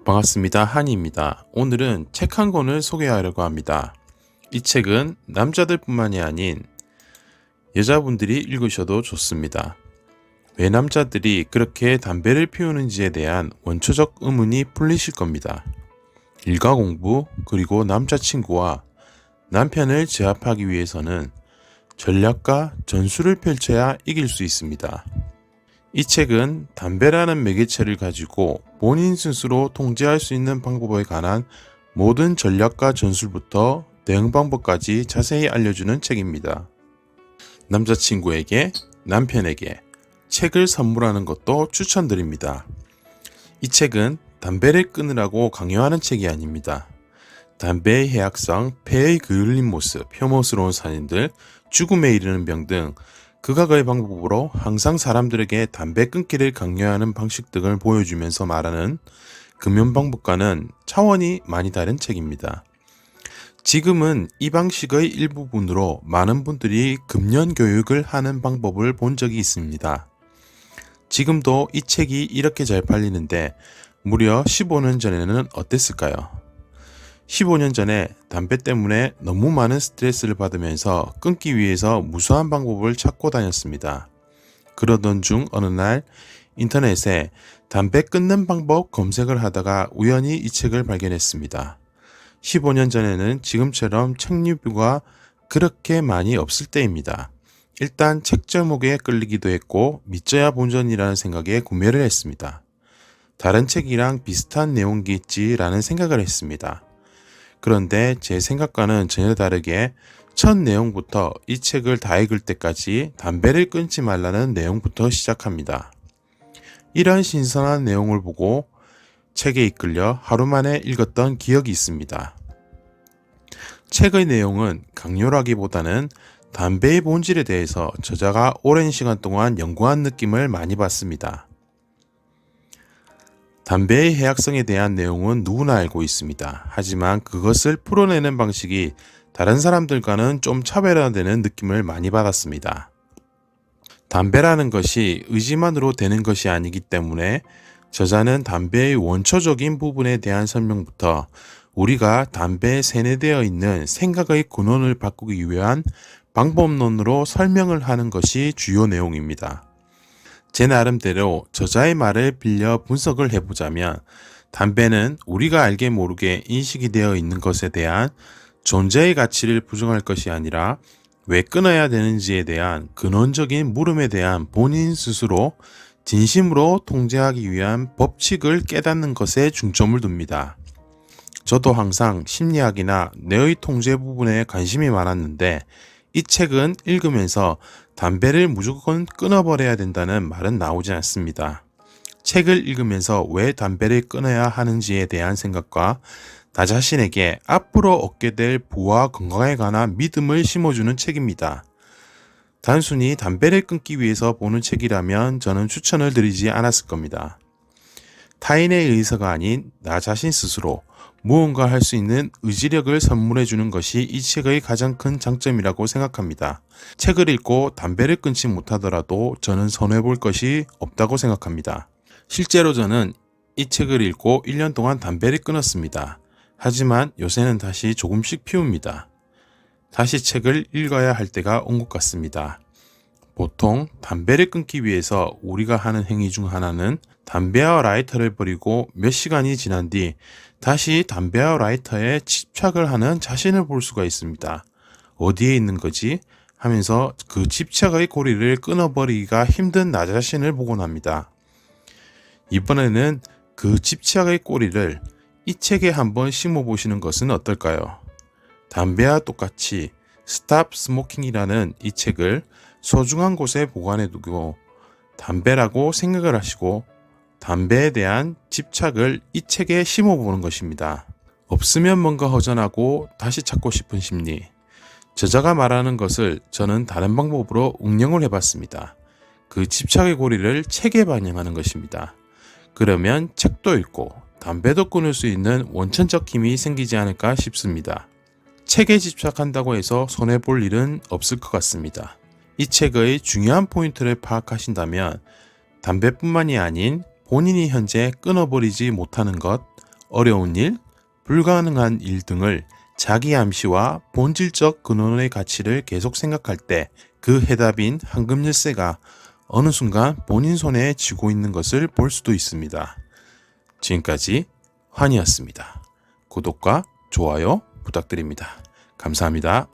반갑습니다. 한이입니다. 오늘은 책 한 권을 소개하려고 합니다. 이 책은 남자들뿐만이 아닌 여자분들이 읽으셔도 좋습니다. 왜 남자들이 그렇게 담배를 피우는지에 대한 원초적 의문이 풀리실 겁니다. 일과 공부 그리고 남자친구와 남편을 제압하기 위해서는 전략과 전술을 펼쳐야 이길 수 있습니다. 이 책은 담배라는 매개체를 가지고 본인 스스로 통제할 수 있는 방법에 관한 모든 전략과 전술부터 대응 방법까지 자세히 알려주는 책입니다. 남자친구에게, 남편에게 책을 선물하는 것도 추천드립니다. 이 책은 담배를 끊으라고 강요하는 책이 아닙니다. 담배의 해악성, 폐의 그을린 모습, 혐오스러운 사진들, 죽음에 이르는 병 등 극악의 방법으로 항상 사람들에게 담배 끊기를 강요하는 방식 등을 보여주면서 말하는 금연 방법과는 차원이 많이 다른 책입니다. 지금은 이 방식의 일부분으로 많은 분들이 금연 교육을 하는 방법을 본 적이 있습니다. 지금도 이 책이 이렇게 잘 팔리는데 무려 15년 전에는 어땠을까요? 15년 전에 담배 때문에 너무 많은 스트레스를 받으면서 끊기 위해서 무수한 방법을 찾고 다녔습니다. 그러던 중 어느 날 인터넷에 담배 끊는 방법 검색을 하다가 우연히 이 책을 발견했습니다. 15년 전에는 지금처럼 책 리뷰가 그렇게 많이 없을 때입니다. 일단 책 제목에 끌리기도 했고 믿져야 본전이라는 생각에 구매를 했습니다. 다른 책이랑 비슷한 내용이겠지라는 생각을 했습니다. 그런데 제 생각과는 전혀 다르게 첫 내용부터 이 책을 다 읽을 때까지 담배를 끊지 말라는 내용부터 시작합니다. 이런 신선한 내용을 보고 책에 이끌려 하루 만에 읽었던 기억이 있습니다. 책의 내용은 강렬하기보다는 담배의 본질에 대해서 저자가 오랜 시간 동안 연구한 느낌을 많이 받습니다. 담배의 해악성에 대한 내용은 누구나 알고 있습니다. 하지만 그것을 풀어내는 방식이 다른 사람들과는 좀 차별화되는 느낌을 많이 받았습니다. 담배라는 것이 의지만으로 되는 것이 아니기 때문에 저자는 담배의 원초적인 부분에 대한 설명부터 우리가 담배에 세뇌되어 있는 생각의 근원을 바꾸기 위한 방법론으로 설명을 하는 것이 주요 내용입니다. 제 나름대로 저자의 말을 빌려 분석을 해보자면 담배는 우리가 알게 모르게 인식이 되어 있는 것에 대한 존재의 가치를 부정할 것이 아니라 왜 끊어야 되는지에 대한 근원적인 물음에 대한 본인 스스로 진심으로 통제하기 위한 법칙을 깨닫는 것에 중점을 둡니다. 저도 항상 심리학이나 뇌의 통제 부분에 관심이 많았는데 이 책은 읽으면서 담배를 무조건 끊어버려야 된다는 말은 나오지 않습니다. 책을 읽으면서 왜 담배를 끊어야 하는지에 대한 생각과 나 자신에게 앞으로 얻게 될 부와 건강에 관한 믿음을 심어주는 책입니다. 단순히 담배를 끊기 위해서 보는 책이라면 저는 추천을 드리지 않았을 겁니다. 타인의 의사가 아닌 나 자신 스스로 무언가 할 수 있는 의지력을 선물해 주는 것이 이 책의 가장 큰 장점이라고 생각합니다. 책을 읽고 담배를 끊지 못하더라도 저는 손해볼 것이 없다고 생각합니다. 실제로 저는 이 책을 읽고 1년 동안 담배를 끊었습니다. 하지만 요새는 다시 조금씩 피웁니다. 다시 책을 읽어야 할 때가 온 것 같습니다. 보통 담배를 끊기 위해서 우리가 하는 행위 중 하나는 담배와 라이터를 버리고 몇 시간이 지난 뒤 다시 담배와 라이터에 집착을 하는 자신을 볼 수가 있습니다. 어디에 있는 거지? 하면서 그 집착의 고리를 끊어버리기가 힘든 나 자신을 보곤 합니다. 이번에는 그 집착의 꼬리를 이 책에 한번 심어보시는 것은 어떨까요? 담배와 똑같이 스탑 스모킹이라는 이 책을 소중한 곳에 보관해두고 담배라고 생각을 하시고 담배에 대한 집착을 이 책에 심어보는 것입니다. 없으면 뭔가 허전하고 다시 찾고 싶은 심리. 저자가 말하는 것을 저는 다른 방법으로 응용을 해봤습니다. 그 집착의 고리를 책에 반영하는 것입니다. 그러면 책도 읽고 담배도 끊을 수 있는 원천적 힘이 생기지 않을까 싶습니다. 책에 집착한다고 해서 손해볼 일은 없을 것 같습니다. 이 책의 중요한 포인트를 파악하신다면 담배뿐만이 아닌 본인이 현재 끊어버리지 못하는 것, 어려운 일, 불가능한 일 등을 자기 암시와 본질적 근원의 가치를 계속 생각할 때 그 해답인 황금 열쇠가 어느 순간 본인 손에 쥐고 있는 것을 볼 수도 있습니다. 지금까지 환이었습니다. 구독과 좋아요 부탁드립니다. 감사합니다.